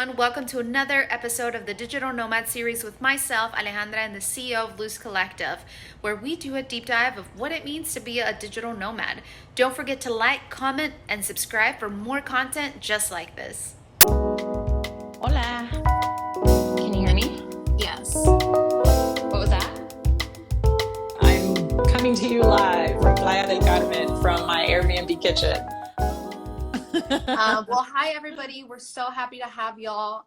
everyone. Welcome to another episode of the Digital Nomad series with myself, Alejandra, and the CEO of Luz Collective, where we do a deep dive of what it means to be a digital nomad. Don't forget to like, comment, and subscribe for more content just like this. Hola. Can you hear me? Yes. What was that? I'm coming to you live from Playa del Carmen from my Airbnb kitchen. Well, hi, everybody. We're so happy to have y'all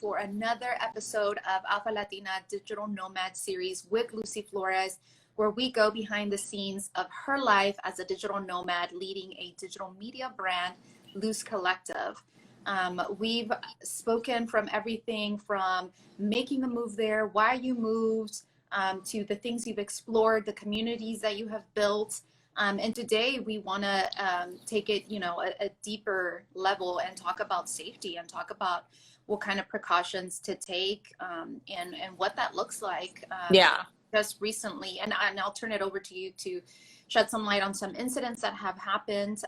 for another episode of Alpha Latina Digital Nomad series with Lucy Flores, where we go behind the scenes of her life as a digital nomad leading a digital media brand, Luz Collective. We've spoken from everything from making the move there, why you moved, to the things you've explored, the communities that you have built. And today we want to take it, a deeper level and talk about safety and talk about what kind of precautions to take and what that looks like. Just recently, and I'll turn it over to you to shed some light on some incidents that have happened.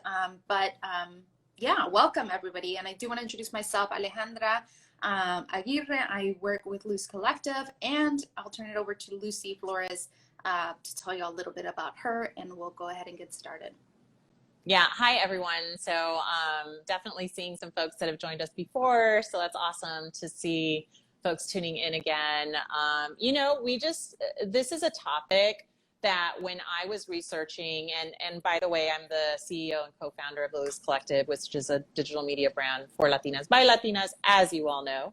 Welcome everybody. And I do want to introduce myself, Alejandra Aguirre. I work with Luz Collective, and I'll turn it over to Lucy Flores to tell you a little bit about her, and we'll go ahead and get started. Yeah, hi everyone. So definitely seeing some folks that have joined us before, so that's awesome to see folks tuning in again. This is a topic that when I was researching, and by the way, I'm the CEO and co-founder of the Luz Collective, which is a digital media brand for Latinas by Latinas, as you all know.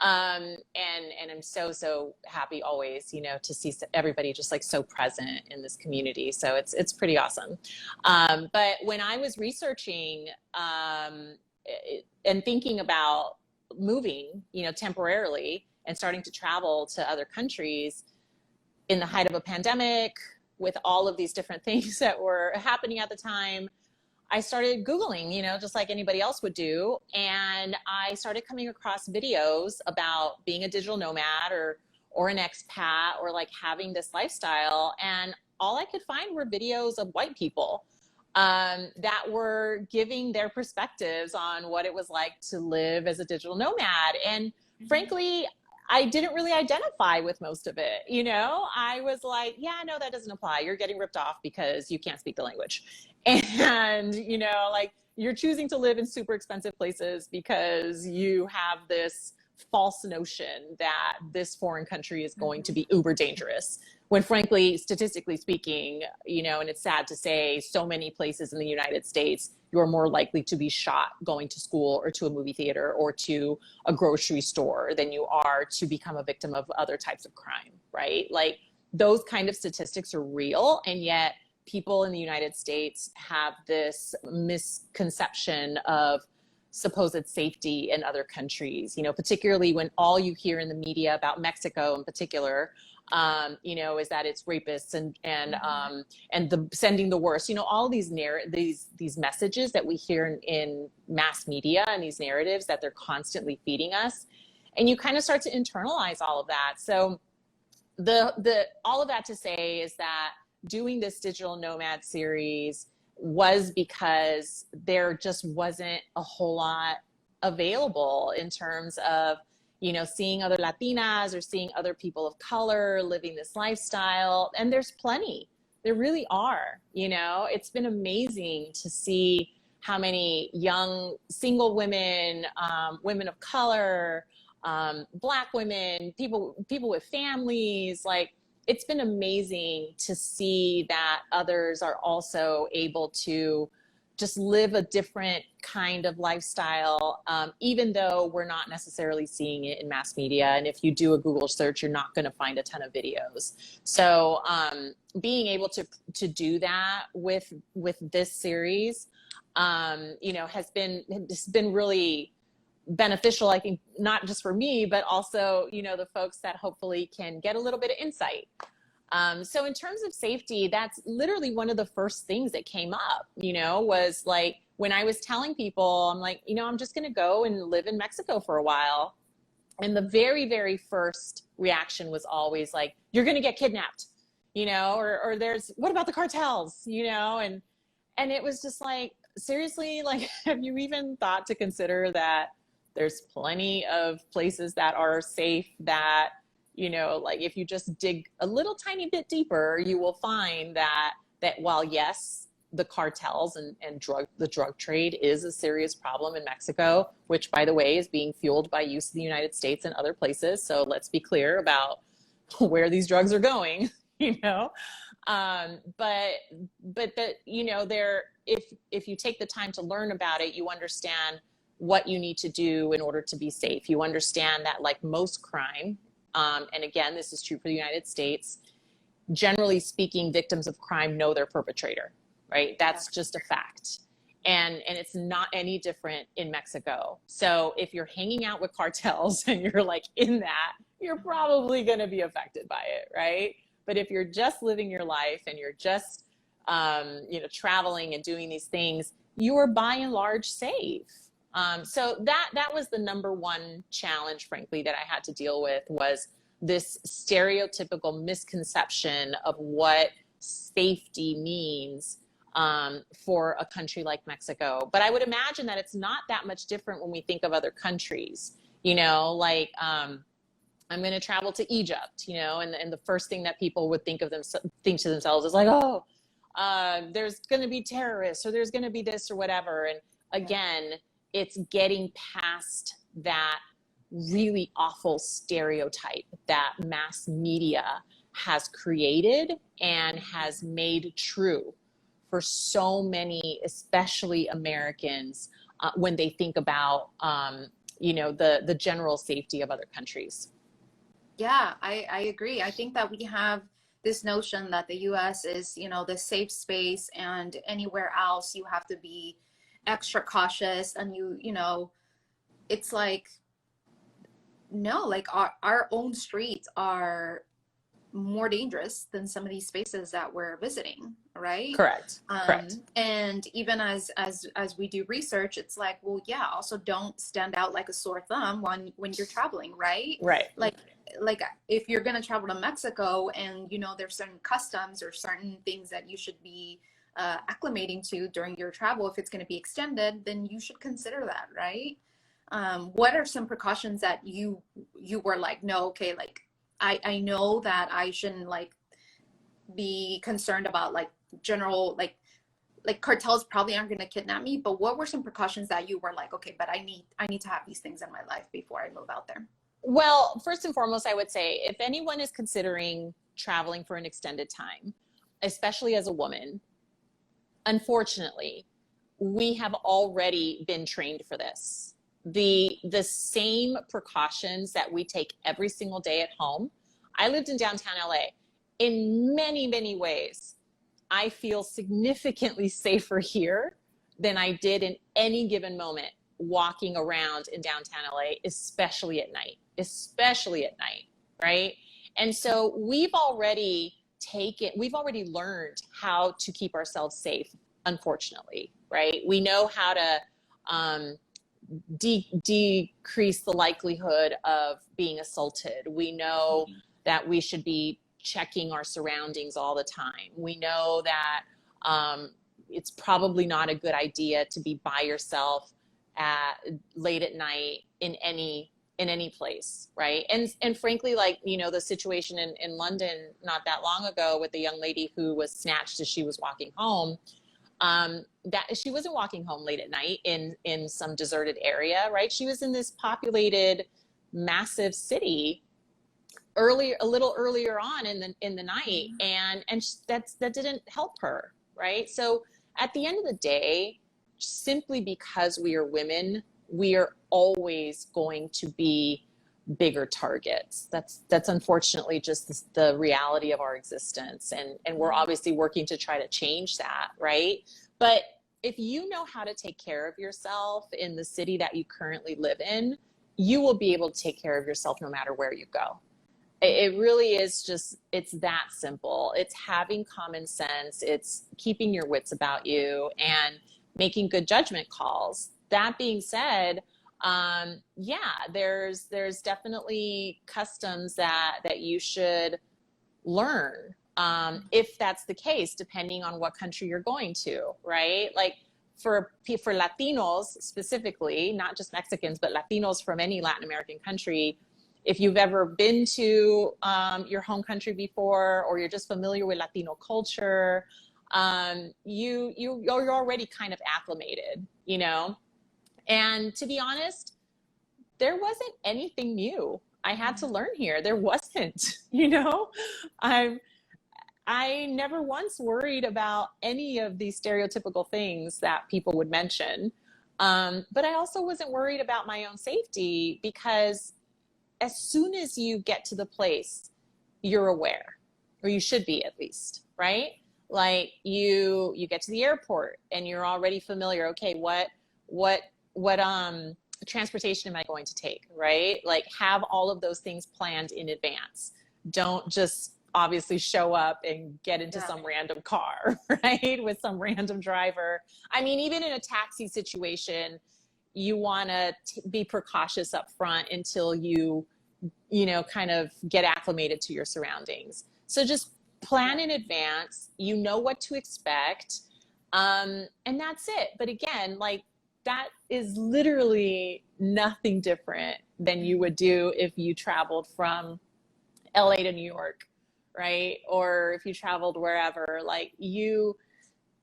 And I'm so happy always, to see everybody just like so present in this community. So it's pretty awesome. But when I was researching and thinking about moving, temporarily and starting to travel to other countries in the height of a pandemic with all of these different things that were happening at the time, I started Googling, just like anybody else would do. And I started coming across videos about being a digital nomad or an expat or like having this lifestyle. And all I could find were videos of white people that were giving their perspectives on what it was like to live as a digital nomad. And frankly, I didn't really identify with most of it. I was like, yeah, no, that doesn't apply. You're getting ripped off because you can't speak the language. And, you're choosing to live in super expensive places because you have this false notion that this foreign country is going to be uber dangerous. When frankly, statistically speaking, and it's sad to say, so many places in the United States, you're more likely to be shot going to school or to a movie theater or to a grocery store than you are to become a victim of other types of crime, right? Like those kind of statistics are real. And yet people in the United States have this misconception of supposed safety in other countries, particularly when all you hear in the media about Mexico in particular, is that it's rapists and the sending the worst, all these these messages that we hear in mass media and these narratives that they're constantly feeding us. And you kind of start to internalize all of that. So all of that to say is that doing this digital nomad series was because there just wasn't a whole lot available in terms of, seeing other Latinas or seeing other people of color living this lifestyle. And there's plenty. There really are. It's been amazing to see how many young single women, women of color, Black women, people with families, it's been amazing to see that others are also able to just live a different kind of lifestyle, even though we're not necessarily seeing it in mass media. And if you do a Google search, you're not going to find a ton of videos. So being able to do that with this series, has been really beneficial, I think, not just for me, but also, the folks that hopefully can get a little bit of insight. So in terms of safety, that's literally one of the first things that came up, was like, when I was telling people, I'm like, I'm just going to go and live in Mexico for a while. And the very, very first reaction was always like, you're going to get kidnapped, or there's, what about the cartels, and it was just like, seriously, like, have you even thought to consider that There's plenty of places that are safe that, you know, like if you just dig a little tiny bit deeper, you will find that while yes, the cartels and the drug trade is a serious problem in Mexico, which by the way is being fueled by use of the United States and other places. So let's be clear about where these drugs are going, you know. But that, you know, if you take the time to learn about it, you understand what you need to do in order to be safe. You understand that, like most crime, and again, this is true for the United States, generally speaking, victims of crime know their perpetrator, right? That's just a fact. And it's not any different in Mexico. So if you're hanging out with cartels and you're like in that, you're probably going to be affected by it, right? But if you're just living your life and you're just, you know, traveling and doing these things, you are by and large safe. So that was the number one challenge, frankly, that I had to deal with, was this stereotypical misconception of what safety means for a country like Mexico. But I would imagine that it's not that much different when we think of other countries, you know, like I'm going to travel to Egypt, you know, and the first thing that people would think to themselves is like, oh, there's going to be terrorists, or there's going to be this or whatever. And again, it's getting past that really awful stereotype that mass media has created and has made true for so many, especially Americans, when they think about, you know, the general safety of other countries. Yeah, I agree. I think that we have this notion that the US is, you know, the safe space, and anywhere else you have to be extra cautious, and you know, it's like, no, like our own streets are more dangerous than some of these spaces that we're visiting, right? Correct. Correct. And even as we do research, it's like, well, yeah, also don't stand out like a sore thumb when you're traveling, right? Right. Like if you're going to travel to Mexico and, you know, there's certain customs or certain things that you should be acclimating to during your travel, if it's going to be extended, then you should consider that, right? What are some precautions that you were like, no, okay, like I know that I shouldn't like be concerned about like general, like cartels probably aren't going to kidnap me, but what were some precautions that you were like, okay, but I need to have these things in my life before I move out there? Well, first and foremost, I would say if anyone is considering traveling for an extended time, especially as a woman, unfortunately, we have already been trained for this. The same precautions that we take every single day at home. I lived in downtown LA. In many, many ways, I feel significantly safer here than I did in any given moment walking around in downtown LA, especially at night, right? And so we've already learned how to keep ourselves safe, unfortunately, right? We know how to decrease the likelihood of being assaulted. We know that we should be checking our surroundings all the time. We know that it's probably not a good idea to be by yourself late at night in any place, right? And frankly, like, you know, the situation in London not that long ago with the young lady who was snatched as she was walking home, that she wasn't walking home late at night in some deserted area, right? She was in this populated, massive city a little earlier on in the night, and that didn't help her, right? So at the end of the day, simply because we are women, we are always going to be bigger targets. That's unfortunately just the reality of our existence, and we're obviously working to try to change that, right? But if you know how to take care of yourself in the city that you currently live in, you will be able to take care of yourself no matter where you go. It really is just, it's that simple. It's having common sense. It's keeping your wits about you and making good judgment calls. That being said, there's definitely customs that you should learn, if that's the case, depending on what country you're going to, right? Like, for Latinos specifically, not just Mexicans, but Latinos from any Latin American country, if you've ever been to your home country before, or you're just familiar with Latino culture, you're already kind of acclimated, you know? And to be honest, there wasn't anything new I had to learn here. There wasn't, you know? I never once worried about any of these stereotypical things that people would mention. But I also wasn't worried about my own safety, because as soon as you get to the place, you're aware, or you should be at least, right? Like you get to the airport and you're already familiar. Okay, what transportation am I going to take, right? Like have all of those things planned in advance. Don't just obviously show up and get into some random car, right? With some random driver. I mean, even in a taxi situation, you want to be precautious up front until you know, kind of get acclimated to your surroundings. So just plan in advance, you know what to expect. And that's it. But again, like that is literally nothing different than you would do if you traveled from LA to New York, right? Or if you traveled wherever, like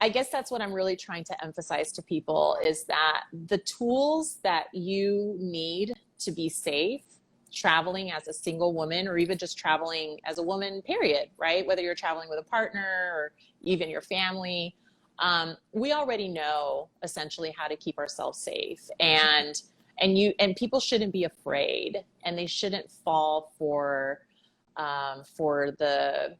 I guess that's what I'm really trying to emphasize to people, is that the tools that you need to be safe traveling as a single woman, or even just traveling as a woman, period, right? Whether you're traveling with a partner or even your family, we already know essentially how to keep ourselves safe. And people shouldn't be afraid, and they shouldn't fall for the,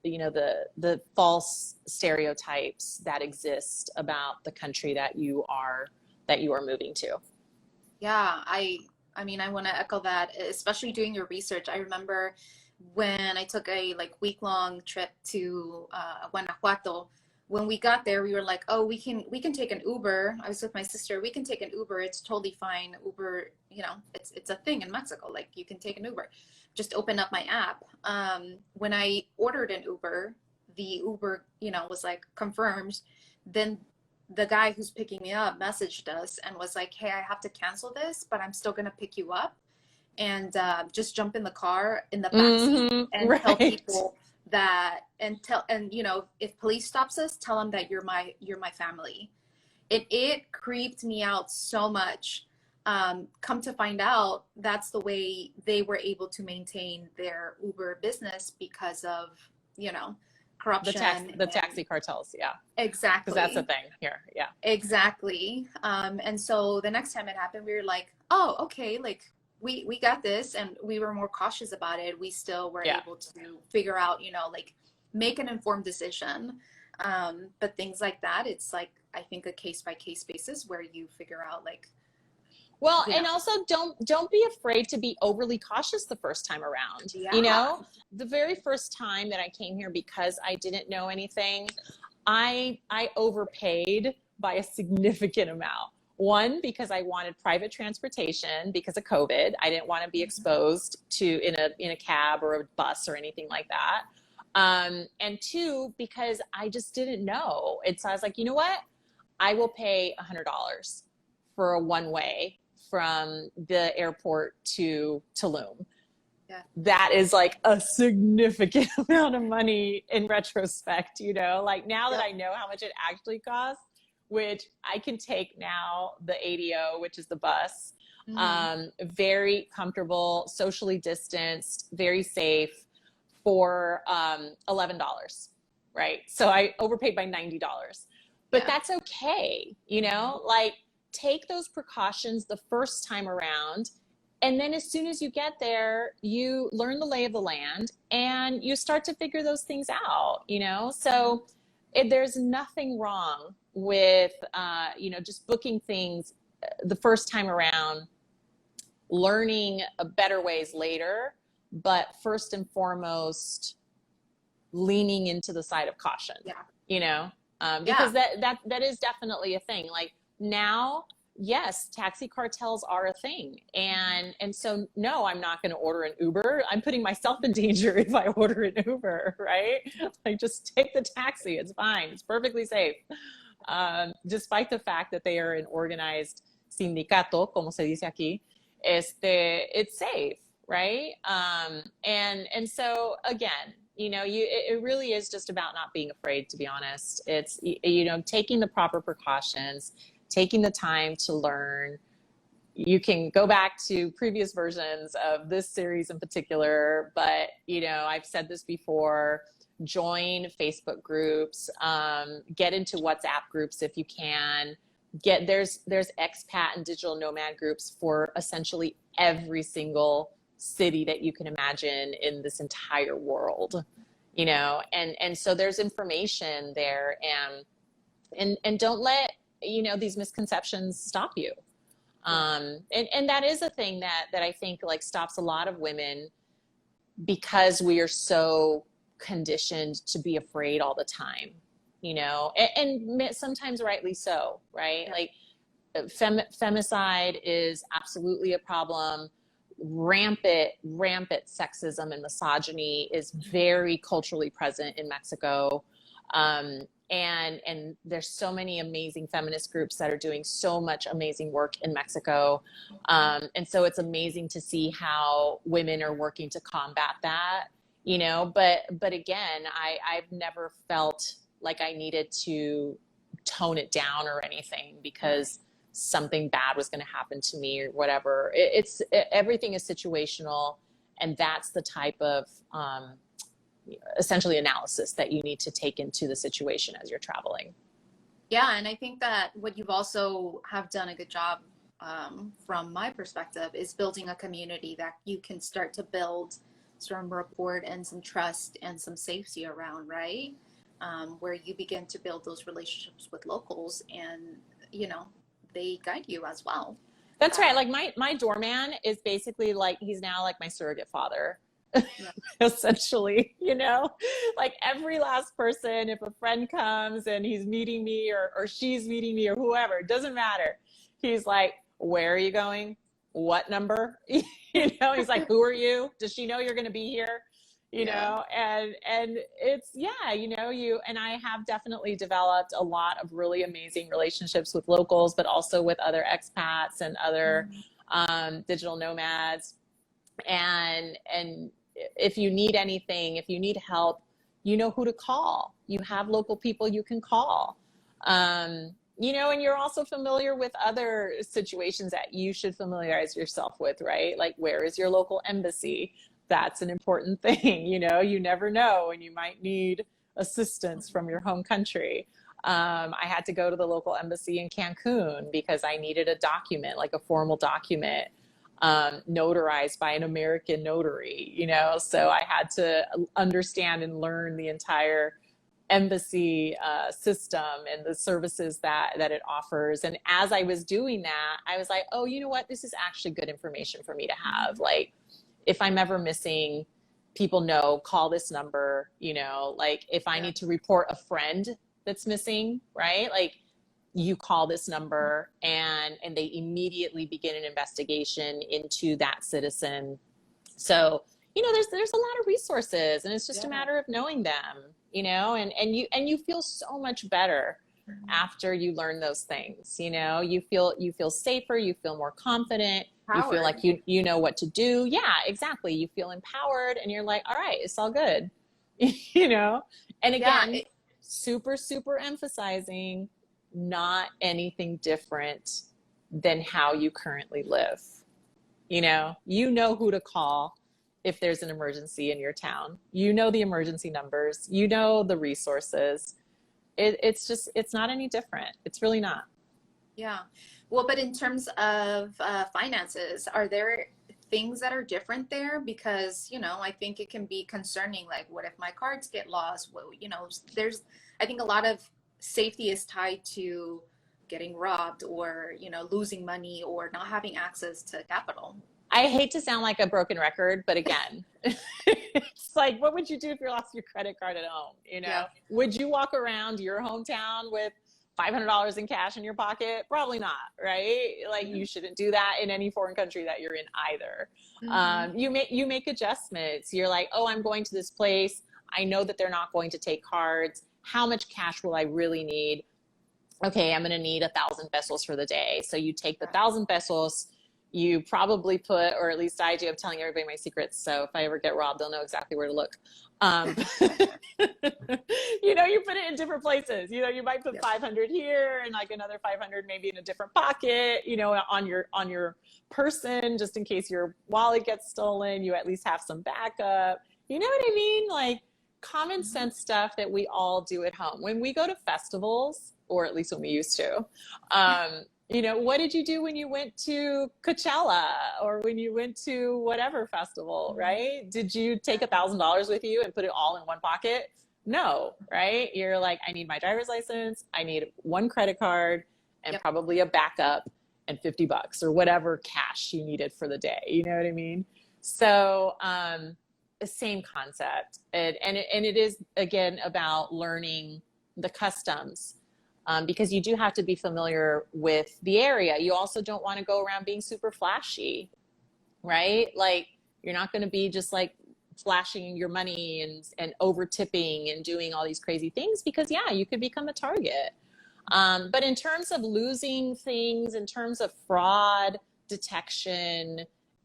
you know, the false stereotypes that exist about the country that you are moving to. Yeah, I mean, I want to echo that, especially doing your research. I remember when I took a week-long trip to Guanajuato. When we got there, we were like, oh, we can take an Uber. I was with my sister. We can take an Uber. It's totally fine. Uber, you know, it's a thing in Mexico. Like you can take an Uber. Just open up my app. When I ordered an Uber, the Uber, you know, was like confirmed. Then the guy who's picking me up messaged us and was like, hey, I have to cancel this, but I'm still going to pick you up. And just jump in the car in the backseat and tell people that, and you know, if police stops us, tell them that you're my family. It creeped me out so much. Come to find out, that's the way they were able to maintain their Uber business, because of, you know, corruption. The taxi cartels, yeah. Exactly. Because that's the thing here, yeah. Exactly. And so the next time it happened, we were like, oh, okay, like we got this, and we were more cautious about it. We still were able to figure out, you know, like make an informed decision. But things like that, it's like, I think a case-by-case basis where you figure out like, well, and also don't be afraid to be overly cautious the first time around. Yeah. You know, the very first time that I came here, because I didn't know anything, I overpaid by a significant amount. One, because I wanted private transportation because of COVID. I didn't want to be exposed to in a cab or a bus or anything like that. And two, because I just didn't know. And so I was like, you know what? I will pay $100 for a one-way from the airport to Tulum. Yeah. That is like a significant amount of money in retrospect, you know, like now that I know how much it actually costs, which I can take now the ADO, which is the bus, very comfortable, socially distanced, very safe, for $11, right? So I overpaid by $90, but that's okay, you know, like take those precautions the first time around. And then as soon as you get there, you learn the lay of the land and you start to figure those things out, you know? So there's nothing wrong with, you know, just booking things the first time around, learning better ways later, but first and foremost, leaning into the side of caution, you know, because that is definitely a thing. Like now, yes, taxi cartels are a thing. And so, no, I'm not going to order an Uber. I'm putting myself in danger if I order an Uber, right? Like just take the taxi. It's fine. It's perfectly safe. despite the fact that they are an organized sindicato, como se dice aquí, it's safe, right? And so again, you know, it really is just about not being afraid, to be honest. It's, you know, taking the proper precautions, taking the time to learn. You can go back to previous versions of this series in particular, but, you know, I've said this before, join Facebook groups, get into WhatsApp groups if you can. There's expat and digital nomad groups for essentially every single city that you can imagine in this entire world, you know, and so there's information there, and don't let, you know, these misconceptions stop you. And that is a thing that I think like stops a lot of women, because we are so conditioned to be afraid all the time, you know, and sometimes rightly so, right? Yeah. Like femicide is absolutely a problem. Rampant sexism and misogyny is very culturally present in Mexico. And there's so many amazing feminist groups that are doing so much amazing work in Mexico. And so it's amazing to see how women are working to combat that, you know, but again, I've never felt like I needed to tone it down or anything because something bad was going to happen to me or whatever. Everything is situational, and that's the type of essentially analysis that you need to take into the situation as you're traveling. Yeah, and I think that what you've also have done a good job from my perspective is building a community that you can start to build some rapport and some trust and some safety around, right? Where you begin to build those relationships with locals, and you know, they guide you as well. That's right. Like my doorman is basically like, he's now like my surrogate father. Yeah. Essentially, you know, like every last person, if a friend comes and he's meeting me or she's meeting me or whoever, it doesn't matter. He's like, where are you going? What number? You know, he's like, who are you? Does she know you're going to be here? You know, and it's, yeah, you know, and I have definitely developed a lot of really amazing relationships with locals, but also with other expats and other digital nomads. And if you need anything, if you need help, you know who to call. You have local people you can call. You know, and you're also familiar with other situations that you should familiarize yourself with, right? Like, where is your local embassy? That's an important thing. You know, you never know, and you might need assistance from your home country. I had to go to the local embassy in Cancun because I needed a document, like a formal document, notarized by an American notary, you know, so I had to understand and learn the entire embassy system and the services that it offers. And as I was doing that, I was like, oh, you know what, this is actually good information for me to have. Like, if I'm ever missing, people know, call this number, you know, like if I need to report a friend that's missing, right? Like, you call this number and they immediately begin an investigation into that citizen. So, you know, there's a lot of resources, and it's just a matter of knowing them, you know, and you feel so much better after you learn those things. You know, you feel safer, you feel more confident, empowered. You feel like you know what to do. Yeah, exactly. You feel empowered, and you're like, all right, it's all good. You know, and again, super emphasizing not anything different than how you currently live. You know who to call if there's an emergency in your town. You know the emergency numbers, you know the resources. It's not any different. It's really not. Yeah. Well, but in terms of finances, are there things that are different there? Because, you know, I think it can be concerning. Like, what if my cards get lost? Well, you know, I think a lot of safety is tied to getting robbed or, you know, losing money or not having access to capital. I hate to sound like a broken record, but again, it's like, what would you do if you lost your credit card at home? You know, would you walk around your hometown with $500 in cash in your pocket? Probably not, right? Like, you shouldn't do that in any foreign country that you're in either. You make adjustments. You're like, oh, I'm going to this place. I know that they're not going to take cards. How much cash will I really need? okay, I'm going to need 1,000 pesos for the day. So you take the 1,000 pesos, you probably put, or at least I do, I'm telling everybody my secrets. So if I ever get robbed, they'll know exactly where to look. You know, you put it in different places. You know, you might put 500 here and like another 500 maybe in a different pocket, you know, on your person, just in case your wallet gets stolen, you at least have some backup. You know what I mean? Like common sense stuff that we all do at home. When we go to festivals, or at least when we used to, you know, what did you do when you went to Coachella or when you went to whatever festival, right? Did you take $1,000 with you and put it all in one pocket? No, right? You're like, I need my driver's license, I need one credit card, and probably a backup and $50 or whatever cash you needed for the day. You know what I mean? So, the same concept. And it is, again, about learning the customs. Because you do have to be familiar with the area. You also don't want to go around being super flashy, right? Like you're not going to be just like flashing your money and over tipping and doing all these crazy things because you could become a target. But in terms of losing things, in terms of fraud detection,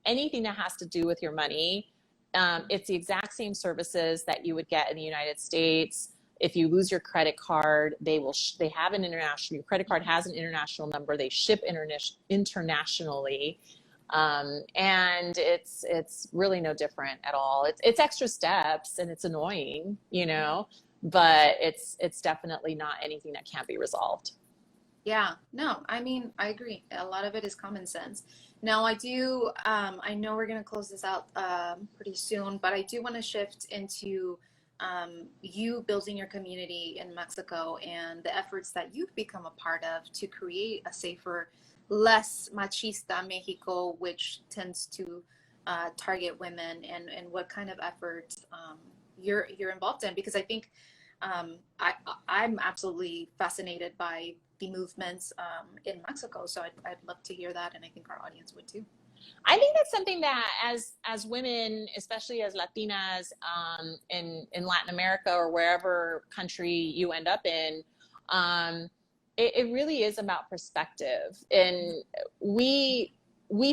anything that has to do with your money, it's the exact same services that you would get in the United States. If you lose your credit card, they have an international, your credit card has an international number. They ship internationally. And it's really no different at all. It's extra steps and it's annoying, you know, but it's definitely not anything that can't be resolved. Yeah, no, I mean, I agree. A lot of it is common sense. Now, I know we're going to close this out pretty soon, but I do want to shift into you building your community in Mexico and the efforts that you've become a part of to create a safer, less machista Mexico, which tends to target women, and what kind of efforts you're involved in. Because I think I'm absolutely fascinated by the movements in Mexico. So I'd love to hear that, and I think our audience would too. I think that's something that as women, especially as Latinas, in Latin America or wherever country you end up in, it really is about perspective. And we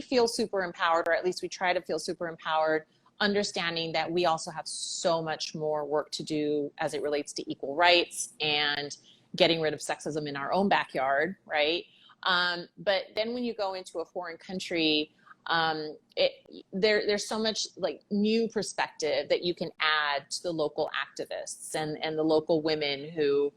feel super empowered, or at least we try to feel super empowered, understanding that we also have so much more work to do as it relates to equal rights and getting rid of sexism in our own backyard, right? But then when you go into a foreign country, there's so much like new perspective that you can add to the local activists and the local women who,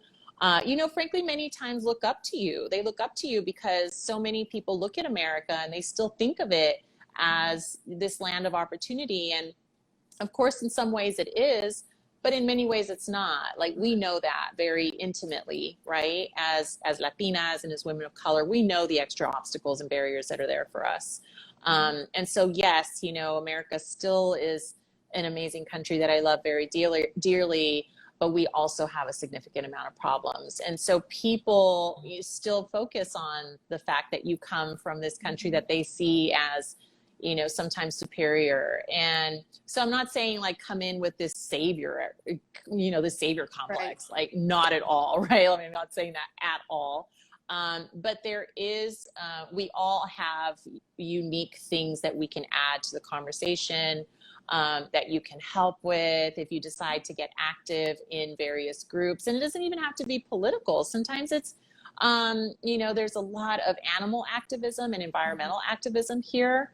you know, frankly, many times look up to you. They look up to you because so many people look at America and they still think of it as this land of opportunity. And of course, in some ways it is, but in many ways it's not. Like we know that very intimately, right? As Latinas and as women of color, we know the extra obstacles and barriers that are there for us. And so, yes, you know, America still is an amazing country that I love very dearly, but we also have a significant amount of problems. And so people, you still focus on the fact that you come from this country that they see as, you know, sometimes superior. And so I'm not saying like come in with this savior, you know, the savior complex, right. Like not at all, right? I mean, I'm not saying that at all. But there is, we all have unique things that we can add to the conversation, that you can help with if you decide to get active in various groups. And it doesn't even have to be political. Sometimes it's, you know, there's a lot of animal activism and environmental activism here.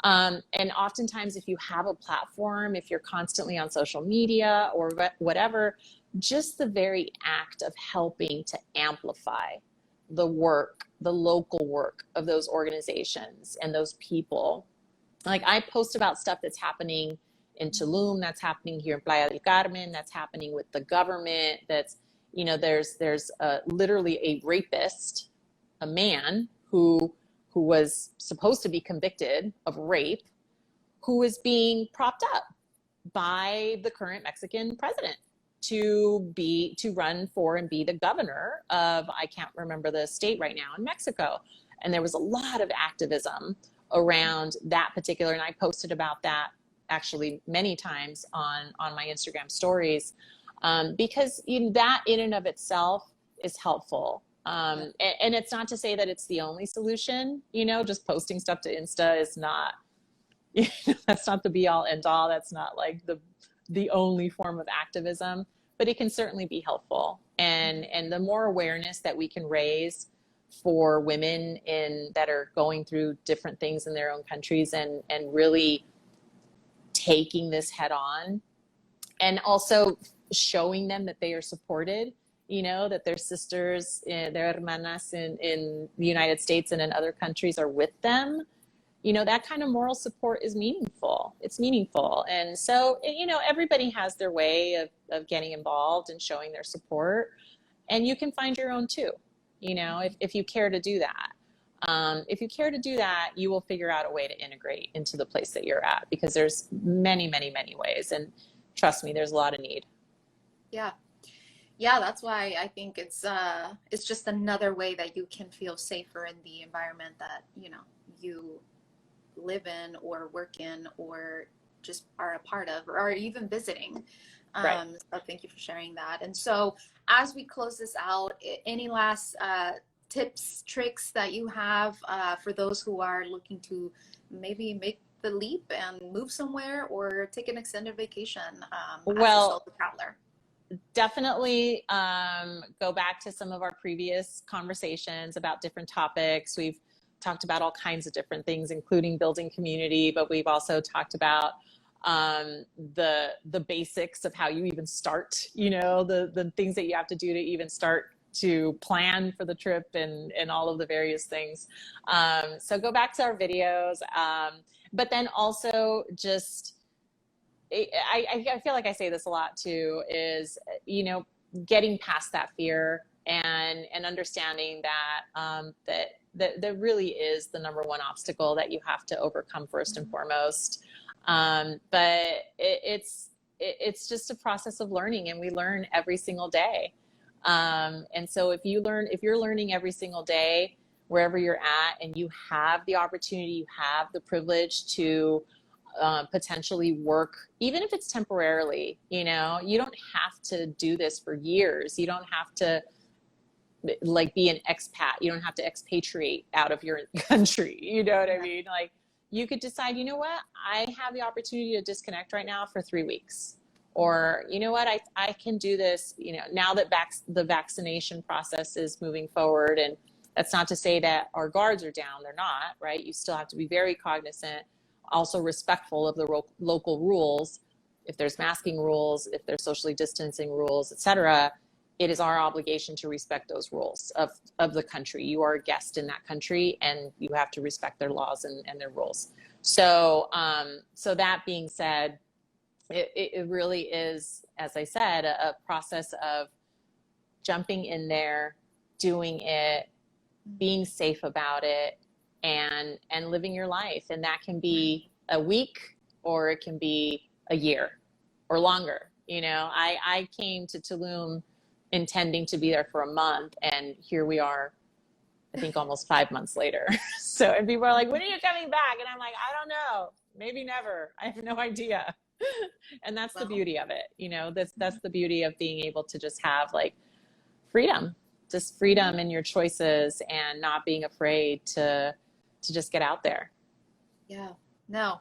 And oftentimes if you have a platform, if you're constantly on social media or whatever, just the very act of helping to amplify the work, the local work of those organizations and those people. Like I post about stuff that's happening in Tulum, that's happening here in Playa del Carmen, that's happening with the government, that's, you know, there's literally a rapist, a man who was supposed to be convicted of rape, who is being propped up by the current Mexican president to run for and be the governor of, I can't remember the state right now in Mexico. And there was a lot of activism around that particular, and I posted about that actually many times on my Instagram stories, because that in and of itself is helpful. And it's not to say that it's the only solution, just posting stuff to Insta is not, that's not the be all end all. That's not like the only form of activism, but it can certainly be helpful. And the more awareness that we can raise for women that are going through different things in their own countries and really taking this head on, and also showing them that they are supported, that their sisters, their hermanas in the United States and in other countries are with them. That kind of moral support is meaningful. It's meaningful. And so, everybody has their way of getting involved and showing their support. And you can find your own too, if you care to do that. If you care to do that, you will figure out a way to integrate into the place that you're at, because there's many, many, many ways. And trust me, there's a lot of need. Yeah. Yeah, that's why I think it's just another way that you can feel safer in the environment that, you live in or work in or just are a part of or even visiting. Right. So thank you for sharing that. And so as we close this out, any last tips, tricks that you have for those who are looking to maybe make the leap and move somewhere or take an extended vacation as a solo traveler? Definitely go back to some of our previous conversations about different topics. We've talked about all kinds of different things, including building community, but we've also talked about the basics of how you even start, the things that you have to do to even start to plan for the trip and all of the various things. So go back to our videos, but then also just, I feel like I say this a lot too, is, getting past that fear and understanding that, that really is the number one obstacle that you have to overcome first and foremost. But it's just a process of learning, and we learn every single day. And so if you're learning every single day, wherever you're at, and you have the opportunity, you have the privilege to potentially work, even if it's temporarily, you don't have to do this for years. You don't have to be an expat. You don't have to expatriate out of your country. You know what I mean? Like, you could decide, what, I have the opportunity to disconnect right now for 3 weeks. Or, what, I can do this, now that the vaccination process is moving forward. And that's not to say that our guards are down. They're not, right? You still have to be very cognizant, also respectful of the local rules. If there's masking rules, if there's socially distancing rules, etc., it is our obligation to respect those rules of the country. You are a guest in that country, and you have to respect their laws and their rules. So, so that being said, it really is, as I said, a process of jumping in there, doing it, being safe about it, and living your life. And that can be a week, or it can be a year or longer. I came to Tulum intending to be there for a month, and here we are, I think almost 5 months later. So, and people are like, when are you coming back? And I'm like, I don't know, maybe never. I have no idea. And that's the beauty of it. That's the beauty of being able to just have freedom in your choices, and not being afraid to just get out there. Yeah, no,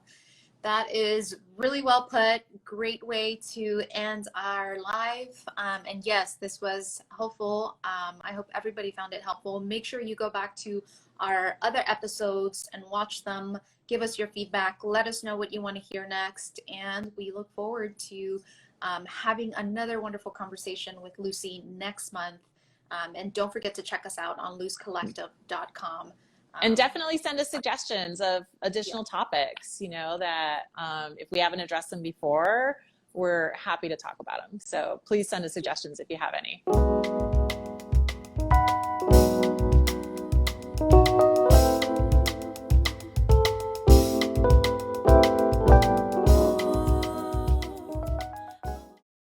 that is really well put. Great way to end our live. And yes, this was helpful. I hope everybody found it helpful. Make sure you go back to our other episodes and watch them. Give us your feedback. Let us know what you want to hear next. And we look forward to having another wonderful conversation with Lucy next month. And don't forget to check us out on luzcollective.com. And definitely send us suggestions of additional topics, that if we haven't addressed them before, we're happy to talk about them. So please send us suggestions if you have any.